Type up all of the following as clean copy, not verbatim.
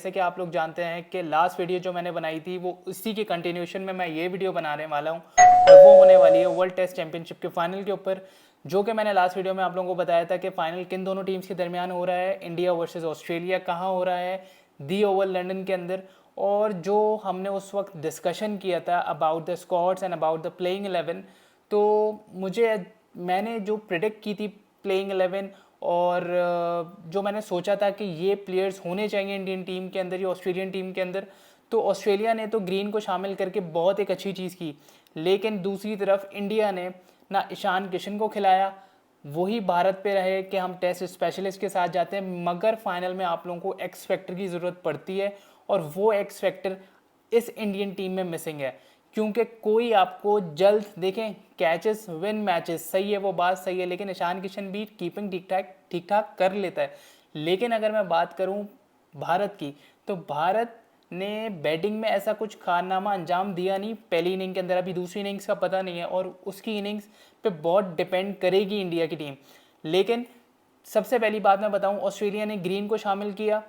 जैसे कि आप लोग जानते हैं कि लास्ट वीडियो जो मैंने बनाई थी वो उसी के कंटिन्यूशन में मैं ये वीडियो बनाने वाला हूँ और वो होने वाली है वर्ल्ड टेस्ट चैंपियनशिप के फाइनल के ऊपर। जो कि मैंने लास्ट वीडियो में आप लोगों को बताया था कि फाइनल किन दोनों टीम्स के दरमियान हो रहा है, इंडिया वर्सेस ऑस्ट्रेलिया कहाँ हो रहा है, दी ओवल लंदन के अंदर। और जो हमने उस वक्त डिस्कशन किया था about the squads and about the playing 11, तो मैंने जो प्रिडिक्ट की थी प्लेइंग 11 और जो मैंने सोचा था कि ये प्लेयर्स होने चाहिए इंडियन टीम के अंदर या ऑस्ट्रेलियन टीम के अंदर, तो ऑस्ट्रेलिया ने तो ग्रीन को शामिल करके बहुत एक अच्छी चीज़ की। लेकिन दूसरी तरफ इंडिया ने ना ईशान किशन को खिलाया, वही भारत पे रहे कि हम टेस्ट स्पेशलिस्ट के साथ जाते हैं, मगर फाइनल में आप लोगों को एक्स फैक्टर की ज़रूरत पड़ती है और वो एक्स फैक्टर इस इंडियन टीम में मिसिंग है। क्योंकि कोई आपको जल्द देखें, कैचेस विन मैचेस, सही है, वो बात सही है, लेकिन ईशान किशन भी कीपिंग ठीक ठाक कर लेता है। लेकिन अगर मैं बात करूं भारत की, तो भारत ने बैटिंग में ऐसा कुछ कारनामा अंजाम दिया नहीं पहली इनिंग के अंदर। अभी दूसरी इनिंग्स का पता नहीं है और उसकी इनिंग्स पे बहुत डिपेंड करेगी इंडिया की टीम। लेकिन सबसे पहली बात मैं बताऊं, ऑस्ट्रेलिया ने ग्रीन को शामिल किया,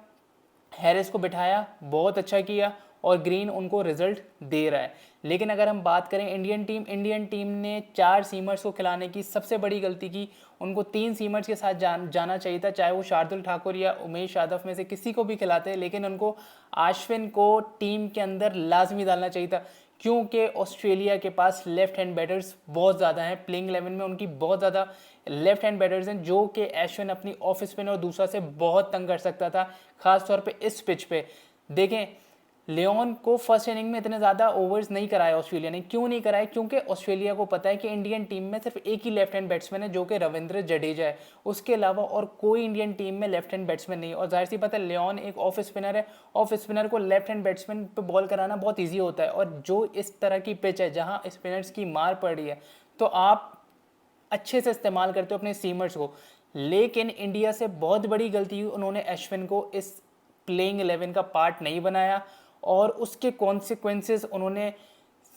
हैरिस को बिठाया, बहुत अच्छा किया और ग्रीन उनको रिजल्ट दे रहा है। लेकिन अगर हम बात करें इंडियन टीम ने 4 सीमर्स को खिलाने की सबसे बड़ी गलती की। उनको 3 सीमर्स के साथ जाना चाहिए था, चाहे वो शार्दुल ठाकुर या उमेश यादव में से किसी को भी खिलाते, लेकिन उनको आश्विन को टीम के अंदर लाजमी डालना चाहिए था। क्योंकि ऑस्ट्रेलिया के पास लेफ्ट हैंड बैटर्स बहुत ज़्यादा हैं, प्लेइंग 11 में उनकी बहुत ज़्यादा लेफ्ट हैंड बैटर्स हैं, जो कि अश्विन अपनी ऑफ स्पिन और दूसरा से बहुत तंग कर सकता था, खासतौर पे इस पिच पे। देखें, लियोन को फर्स्ट इनिंग में इतने ज़्यादा ओवर्स नहीं कराए ऑस्ट्रेलिया ने। क्यों नहीं कराए? क्योंकि ऑस्ट्रेलिया को पता है कि इंडियन टीम में सिर्फ एक ही लेफ्ट हैंड बैट्समैन है, जो कि रविंद्र जडेजा है। उसके अलावा और कोई इंडियन टीम में लेफ्ट हैंड बैट्समैन नहीं है। और जाहिर सी बात है, लियोन एक ऑफ स्पिनर है, ऑफ स्पिनर को लेफ्ट हैंड बैट्समैन पे बॉल कराना बहुत ईजी होता है। और जो इस तरह की पिच है जहाँ स्पिनर्स की मार पड़ रही है, तो आप अच्छे से इस्तेमाल करते हो अपने सीमर्स को। लेकिन इंडिया से बहुत बड़ी गलती हुई, उन्होंने अश्विन को इस प्लेइंग 11 का पार्ट नहीं बनाया और उसके कॉन्सिक्वेंसेस उन्होंने,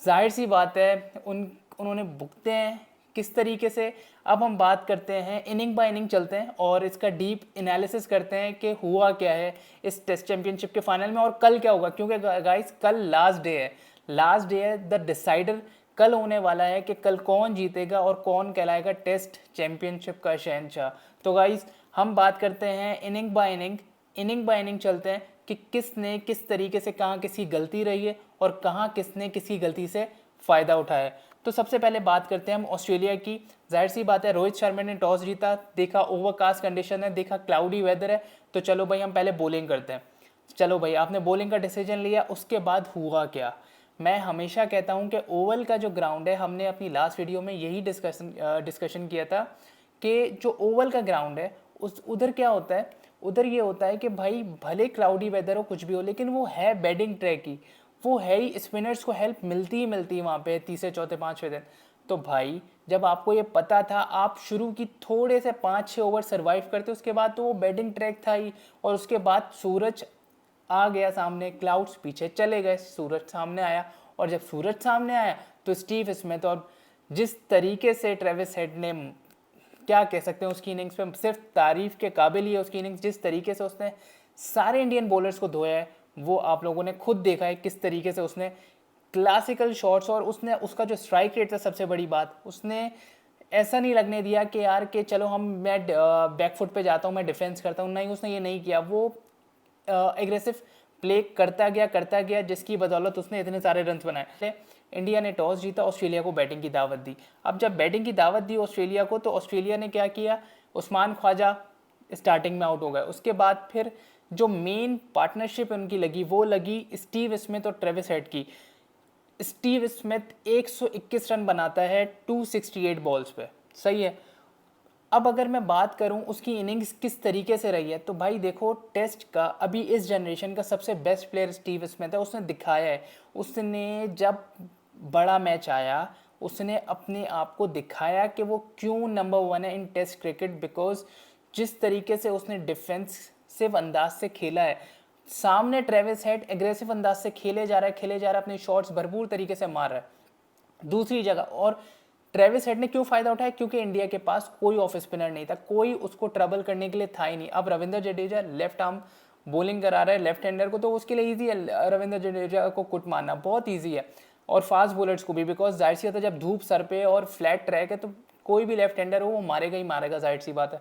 जाहिर सी बात है, उन्होंने भुगते हैं। किस तरीके से? अब हम बात करते हैं, इनिंग बाय इनिंग चलते हैं और इसका डीप एनालिसिस करते हैं कि हुआ क्या है इस टेस्ट चैंपियनशिप के फाइनल में और कल क्या होगा। क्योंकि गाइस कल लास्ट डे है, द डिसाइडर कल होने वाला है कि कल कौन जीतेगा और कौन कहलाएगा टेस्ट चैंपियनशिप का शहंशाह। तो गाइस हम बात करते हैं इनिंग बाय इनिंग चलते हैं कि किसने किस तरीके से कहाँ किसकी गलती रही है और कहाँ किसने किसकी गलती से फ़ायदा उठाया है। तो सबसे पहले बात करते हैं हम ऑस्ट्रेलिया की। जाहिर सी बात है, रोहित शर्मा ने टॉस जीता, देखा ओवरकास्ट कंडीशन है, देखा क्लाउडी वेदर है, तो चलो भाई हम पहले बॉलिंग करते हैं। चलो भाई, आपने बॉलिंग का डिसीजन लिया, उसके बाद हुआ क्या? मैं हमेशा कहता हूं कि ओवल का जो ग्राउंड है, हमने अपनी लास्ट वीडियो में यही डिस्कशन किया था कि जो ओवल का ग्राउंड है उस उधर क्या होता है, उधर ये होता है कि भाई भले क्लाउडी वेदर हो, कुछ भी हो, लेकिन वो है बैटिंग ट्रैक ही, वो है ही, स्पिनर्स को हेल्प मिलती ही मिलती है वहाँ पे तीसरे चौथे पाँचवें दिन। तो भाई जब आपको ये पता था, आप शुरू की थोड़े से 5-6 ओवर सर्वाइव करते, उसके बाद तो वो बैटिंग ट्रैक था ही। और उसके बाद सूरज आ गया सामने, क्लाउड्स पीछे चले गए, सूरज सामने आया। और जब सूरज सामने आया तो स्टीव स्मिथ, और जिस तरीके से ट्रेविस हेड ने, क्या कह सकते हैं, उसकी इनिंग्स पे सिर्फ तारीफ के काबिल ही है उसकी इनिंग्स। जिस तरीके से उसने सारे इंडियन बॉलर्स को धोया है, वो आप लोगों ने खुद देखा है किस तरीके से उसने क्लासिकल शॉट्स, और उसने उसका जो स्ट्राइक रेट था, सबसे बड़ी बात, उसने ऐसा नहीं लगने दिया कि यार कि चलो मैं बैकफुट पे जाता हूँ, मैं डिफेंस करता हूँ। नहीं, उसने ये नहीं किया। वो एग्रेसिव प्ले करता गया, जिसकी बदौलत उसने इतने सारे रन बनाए। इंडिया ने टॉस जीता, ऑस्ट्रेलिया को बैटिंग की दावत दी। अब जब बैटिंग की दावत दी ऑस्ट्रेलिया को, तो ऑस्ट्रेलिया ने क्या किया, उस्मान ख्वाजा स्टार्टिंग में आउट हो गए। उसके बाद फिर जो मेन पार्टनरशिप उनकी लगी, वो लगी स्टीव स्मिथ और ट्रेविस हेड की। स्टीव स्मिथ 121 रन बनाता है 268 बॉल्स पे, सही है। अब अगर मैं बात करूं उसकी इनिंग्स किस तरीके से रही है, तो भाई देखो, टेस्ट का अभी इस जनरेशन का सबसे बेस्ट प्लेयर स्टीव स्मिथ है। उसने दिखाया है, उसने जब बड़ा मैच आया, उसने अपने आप को दिखाया कि वो क्यों नंबर 1 है इन टेस्ट क्रिकेट। बिकॉज जिस तरीके से उसने डिफेंसिव अंदाज से खेला है, सामने ट्रेविस हेड एग्रेसिव अंदाज से खेले जा रहा है, अपने शॉट्स भरपूर तरीके से मार रहा है दूसरी जगह। और ट्रेविस हेड ने क्यों फायदा उठाया? क्योंकि इंडिया के पास कोई ऑफ स्पिनर नहीं था, कोई उसको ट्रबल करने के लिए था ही नहीं। अब Ravindra Jadeja left arm bowling करा रहा है लेफ्ट हैंडर को, तो उसके लिए ईजी है रविंद्र जडेजा को कुट मारना, बहुत ईजी है। और फास्ट बॉलर्स को भी, बिकॉज जाहिर सी बात है जब धूप सर पे और फ्लैट ट्रैक है तो कोई भी लेफ्ट हैंडर हो वो मारेगा ही मारेगा, जाहिर सी बात है।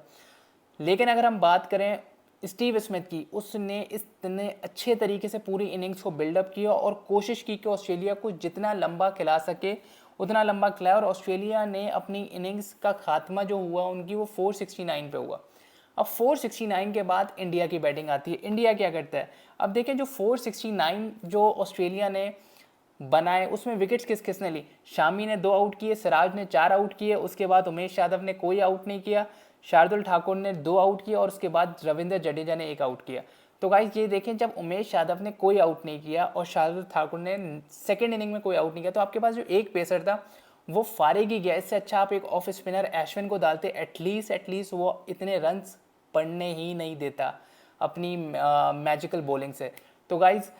लेकिन अगर हम बात करें स्टीव स्मिथ की, उसने इतने अच्छे तरीके से पूरी इनिंग्स को बिल्डअप किया और कोशिश की कि ऑस्ट्रेलिया को जितना लंबा खिला सके उतना लंबा खिलाया, और ऑस्ट्रेलिया ने अपनी इनिंग्स का खात्मा जो हुआ उनकी वो 469 पे हुआ। अब 469 के बाद इंडिया की बैटिंग आती है। इंडिया क्या करता है, अब देखें जो 469 जो ऑस्ट्रेलिया ने बनाए उसमें विकेट्स किस किसने ली। शामी ने 2 आउट किए, सिराज ने 4 आउट किए, उसके बाद उमेश यादव ने कोई आउट नहीं किया, शार्दुल ठाकुर ने 2 आउट किया और उसके बाद रविंद्र जडेजा ने 1 आउट किया। तो गाइस ये देखें, जब उमेश यादव ने कोई आउट नहीं किया और शार्दुल ठाकुर ने सेकेंड इनिंग में कोई आउट नहीं किया, तो आपके पास जो एक पेसर था वो फारिग ही गया। इससे अच्छा आप एक ऑफ स्पिनर अश्विन को डालते, एटलीस्ट वो इतने रन्स पड़ने ही नहीं देता अपनी मैजिकल बॉलिंग से। तो गाइज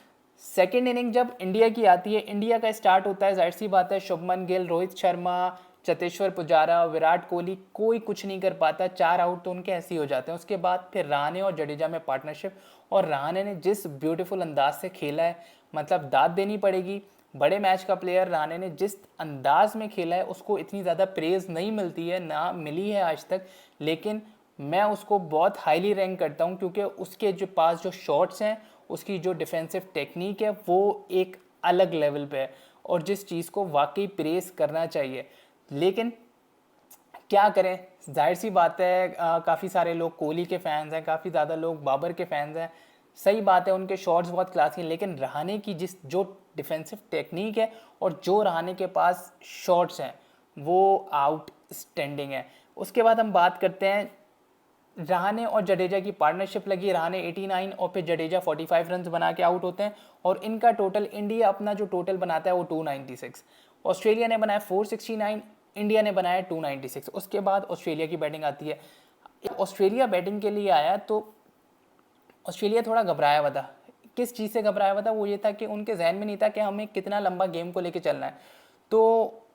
सेकेंड इनिंग जब इंडिया की आती है, इंडिया का स्टार्ट होता है, जाहिर सी बात है शुभमन गिल, रोहित शर्मा, चतेश्वर पुजारा, विराट कोहली, कोई कुछ नहीं कर पाता, 4 आउट तो उनके ऐसे ही हो जाते हैं। उसके बाद फिर रहाणे और जडेजा में पार्टनरशिप, और रहाणे ने जिस ब्यूटीफुल अंदाज से खेला है, मतलब दाद देनी पड़ेगी। बड़े मैच का प्लेयर रहाणे ने जिस अंदाज में खेला है उसको इतनी ज़्यादा प्रेज़ नहीं मिलती है, ना मिली है आज तक, लेकिन मैं उसको बहुत हाईली रैंक करता हूँ क्योंकि उसके जो पास जो शॉट्स हैं, उसकी जो डिफेंसिव टेक्निक है वो एक अलग लेवल पे है और जिस चीज़ को वाकई प्रेस करना चाहिए। लेकिन क्या करें, जाहिर सी बात है काफ़ी सारे लोग कोहली के फैंस हैं, काफ़ी ज़्यादा लोग बाबर के फैंस हैं। सही बात है, उनके शॉट्स बहुत क्लासी हैं, लेकिन रहाणे की जो डिफेंसिव टेक्निक है और जो रहाणे के पास शॉट्स हैं वो आउटस्टैंडिंग है। उसके बाद हम बात करते हैं रहाणे और जडेजा की पार्टनरशिप लगी, रहाणे 89 और फिर जडेजा 45 रन बना के आउट होते हैं और इनका टोटल, इंडिया अपना जो टोटल बनाता है वो 296, ऑस्ट्रेलिया ने बनाया 469, इंडिया ने बनाया 296। उसके बाद ऑस्ट्रेलिया की बैटिंग आती है। ऑस्ट्रेलिया बैटिंग के लिए आया तो ऑस्ट्रेलिया थोड़ा घबराया हुआ था। किस चीज़ से घबराया हुआ था, वो ये था कि उनके जहन में नहीं था कि हमें कितना लंबा गेम को लेके चलना है। तो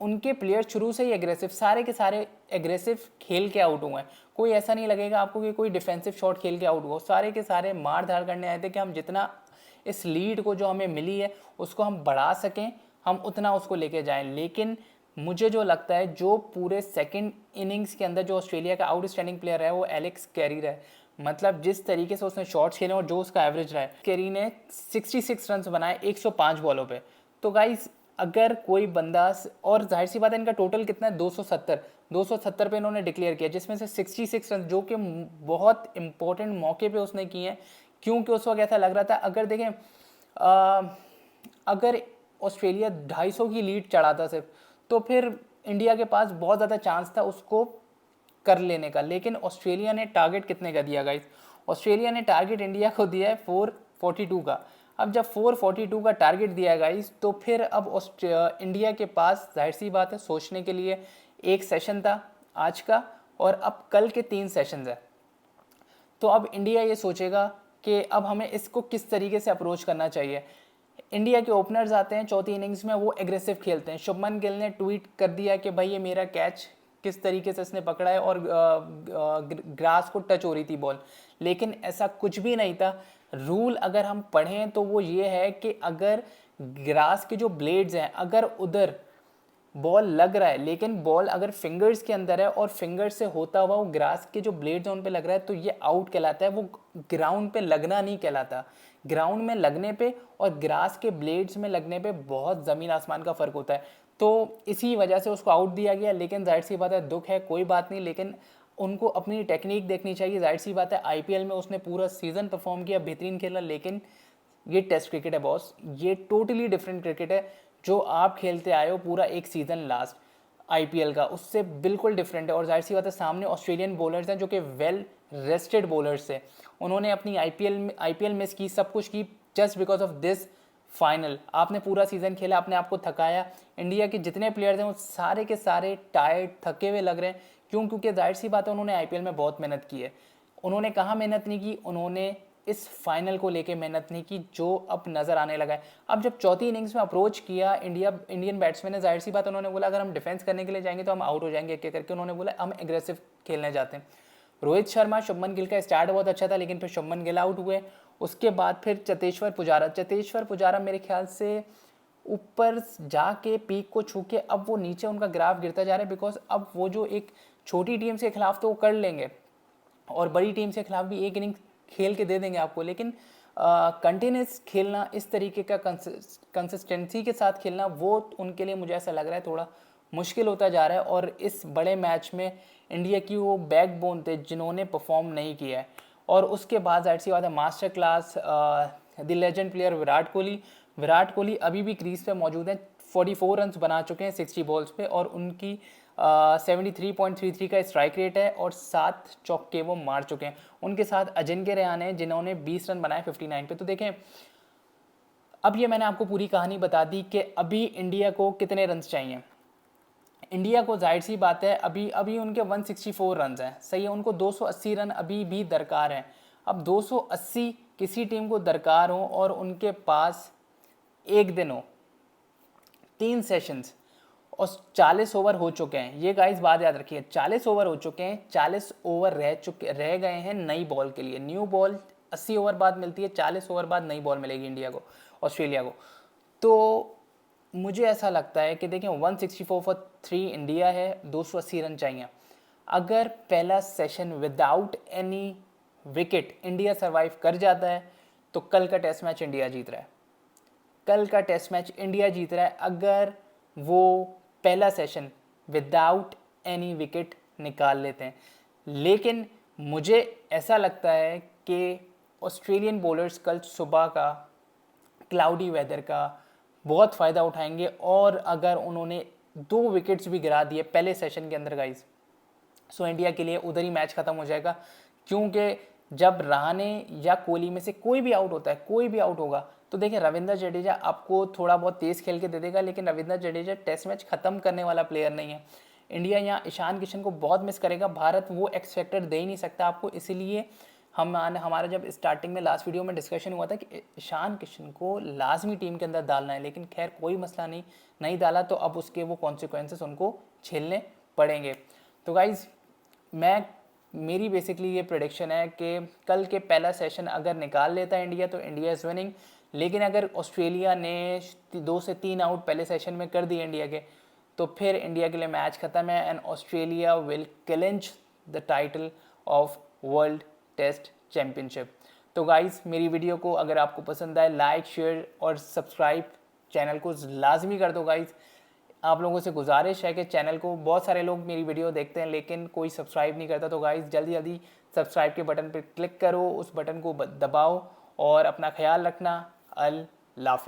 उनके प्लेयर शुरू से ही एग्रेसिव, सारे के सारे एग्रेसिव खेल के आउट हुए हैं। कोई ऐसा नहीं लगेगा आपको कि कोई डिफेंसिव शॉट खेल के आउट हुआ, सारे के सारे मार धार करने आए थे कि हम जितना इस लीड को जो हमें मिली है उसको हम बढ़ा सकें, हम उतना उसको लेके जाएं। लेकिन मुझे जो लगता है जो पूरे सेकंड इनिंग्स के अंदर जो ऑस्ट्रेलिया का आउटस्टैंडिंग प्लेयर है वो एलेक्स कैरी है। मतलब जिस तरीके से उसने शॉट्स खेले और जो उसका एवरेज रहा है, कैरी ने 66 रन बनाए 105 बॉलों पे। तो गाइस अगर कोई बंदा, और जाहिर सी बात है इनका टोटल कितना है 270 पे इन्होंने डिक्लेयर किया, जिसमें से 66 रन जो कि बहुत इंपॉर्टेंट मौके पे उसने किए हैं। क्योंकि उस वक्त ऐसा लग रहा था, अगर देखें अगर ऑस्ट्रेलिया 250 की लीड चढ़ाता सिर्फ, तो फिर इंडिया के पास बहुत ज़्यादा चांस था उसको कर लेने का। लेकिन ऑस्ट्रेलिया ने टारगेट कितने का दिया गाइस, ऑस्ट्रेलिया ने टारगेट इंडिया को दिया है 442 का। अब जब 442 का टारगेट दिया गाइस, तो फिर अब इंडिया के पास जाहिर सी बात है सोचने के लिए एक सेशन था आज का, और अब कल के 3 सेशन है। तो अब इंडिया ये सोचेगा कि अब हमें इसको किस तरीके से अप्रोच करना चाहिए। इंडिया के ओपनर्स आते हैं चौथी इनिंग्स में, वो एग्रेसिव खेलते हैं। शुभमन गिल ने ट्वीट कर दिया कि भाई ये मेरा कैच, किस तरीके से इसने पकड़ा है, और ग्रास को टच हो रही थी बॉल, लेकिन ऐसा कुछ भी नहीं था। रूल अगर हम पढ़ें तो वो ये है कि अगर ग्रास के जो ब्लेड्स हैं, अगर उधर बॉल लग रहा है, लेकिन बॉल अगर फिंगर्स के अंदर है और फिंगर से होता हुआ वो ग्रास के जो ब्लेड्स हैं उन पे लग रहा है, तो ये आउट कहलाता है। वो ग्राउंड पे लगना नहीं कहलाता। ग्राउंड में लगने पे और ग्रास के ब्लेड्स में लगने पे बहुत ज़मीन आसमान का फ़र्क होता है। तो इसी वजह से उसको आउट दिया गया। लेकिन जाहिर सी बात है दुख है, कोई बात नहीं, लेकिन उनको अपनी टेक्निक देखनी चाहिए। जाहिर सी बात है आईपीएल में उसने पूरा सीज़न परफॉर्म किया, बेहतरीन खेला, लेकिन ये टेस्ट क्रिकेट है बॉस, ये टोटली डिफरेंट क्रिकेट है। जो आप खेलते आए हो पूरा एक सीज़न लास्ट आईपीएल का, उससे बिल्कुल डिफरेंट है। और जाहिर सी बात है सामने ऑस्ट्रेलियन बॉलर्स हैं जो कि वेल रेस्टेड बॉलर्स थे। उन्होंने अपनी आईपीएल मिस की, सब कुछ की, just because of this final. आपने पूरा सीज़न खेला, आपने आपको थकाया। इंडिया के जितने प्लेयर्स हैं वो सारे के सारे टायर्ड, थके हुए लग रहे हैं। क्यों? क्योंकि जाहिर सी बात है उन्होंने आईपीएल में बहुत मेहनत की है। उन्होंने कहाँ मेहनत नहीं की, उन्होंने इस फाइनल को लेके मेहनत नहीं की, जो अब नज़र आने लगा है। अब जब चौथी इनिंग्स में अप्रोच किया इंडियन बैट्समैन ने, जाहिर सी बात उन्होंने बोला अगर हम डिफेंस करने के लिए जाएंगे तो हम आउट हो जाएंगे एक करके। उन्होंने बोला हम एग्रेसिव खेलने जाते हैं। रोहित शर्मा, शुभमन गिल का स्टार्ट बहुत अच्छा था, लेकिन फिर शुभमन गिल आउट हुए उसके बाद फिर चतेश्वर पुजारा मेरे ख्याल से ऊपर जाके पीक को छू के अब वो नीचे उनका ग्राफ गिरता जा रहा है, बिकॉज अब वो जो एक छोटी टीम से खिलाफ तो वो कर लेंगे और बड़ी टीम से खिलाफ भी एक इनिंग खेल के दे देंगे आपको, लेकिन कंटिन्यूस खेलना, इस तरीके का कंसिस्टेंसी के साथ खेलना, वो उनके लिए मुझे ऐसा लग रहा है थोड़ा मुश्किल होता जा रहा है। और इस बड़े मैच में इंडिया की वो बैकबोन थे जिन्होंने परफॉर्म नहीं किया है। और उसके बाद जाहिर सी बात है master class the legend player Virat Kohli अभी भी क्रीज पे मौजूद हैं, 44 रन बना चुके हैं 60 बॉल्स पे, और उनकी 73.33 का स्ट्राइक रेट है और 7 चौके वो मार चुके हैं। उनके साथ अजिंक्य रहाणे हैं जिन्होंने 20 रन बनाए 59 पे। तो देखें, अब ये मैंने आपको पूरी कहानी बता दी कि अभी इंडिया को कितने रन चाहिए। इंडिया को जाहिर सी बात है अभी उनके 164 रन हैं, सही है, उनको 280 रन अभी भी दरकार हैं। अब 280 किसी टीम को दरकार हो और उनके पास एक दिन हो, 3 सेशंस और 40 ओवर हो चुके हैं। ये गाइस बात याद रखिए, 40 ओवर हो चुके हैं, 40 ओवर रह गए हैं नई बॉल के लिए। न्यू बॉल 80 ओवर बाद मिलती है, 40 ओवर बाद नई बॉल मिलेगी इंडिया को, ऑस्ट्रेलिया को। तो मुझे ऐसा लगता है कि देखें 164 फॉर 3 इंडिया है, 280 रन चाहिए। अगर पहला session without any wicket India survive कर जाता है तो कल का टेस्ट मैच इंडिया जीत रहा है। कल का टेस्ट मैच इंडिया जीत रहा है अगर वो पहला सेशन विदाउट एनी विकेट निकाल लेते हैं। लेकिन मुझे ऐसा लगता है कि ऑस्ट्रेलियन बॉलर्स कल सुबह का क्लाउडी वेदर का बहुत फ़ायदा उठाएंगे, और अगर उन्होंने 2 विकेट्स भी गिरा दिए पहले सेशन के अंदर गाइस, सो इंडिया के लिए उधर ही मैच ख़त्म हो जाएगा। क्योंकि जब रहाणे या कोहली में से कोई भी आउट होता है, कोई भी आउट होगा, तो देखिए रविंद्र जडेजा आपको थोड़ा बहुत तेज़ खेल के दे देगा, लेकिन रविंद्र जडेजा टेस्ट मैच ख़त्म करने वाला प्लेयर नहीं है। इंडिया यहाँ ईशान किशन को बहुत मिस करेगा, भारत वो एक्स फैक्टर दे ही नहीं सकता आपको। इसीलिए हमारा जब स्टार्टिंग में लास्ट वीडियो में डिस्कशन हुआ था कि ईशान किशन को लाजमी टीम के अंदर डालना है, लेकिन खैर कोई मसला नहीं डाला, तो अब उसके वो कॉन्सिक्वेंसेस उनको झेलने पड़ेंगे। तो गाइज़ मेरी बेसिकली ये प्रेडिक्शन है कि कल के पहला सेशन अगर निकाल लेता है इंडिया तो इंडिया इज़ विनिंग। लेकिन अगर ऑस्ट्रेलिया ने 2 से 3 आउट पहले सेशन में कर दिए इंडिया के, तो फिर इंडिया के लिए मैच ख़त्म है and Australia will clinch the title of World Test Championship. तो गाइज़ मेरी वीडियो को अगर आपको पसंद आए, लाइक शेयर और सब्सक्राइब चैनल को लाजमी कर दो गाइज़। आप लोगों से गुजारिश है कि चैनल को, बहुत सारे लोग मेरी वीडियो देखते हैं लेकिन कोई सब्सक्राइब नहीं करता, तो गाइज़ जल्दी जल्दी सब्सक्राइब के बटन पर क्लिक करो, उस बटन को दबाओ और अपना ख्याल रखना। अल्लाह हाफ़िज़।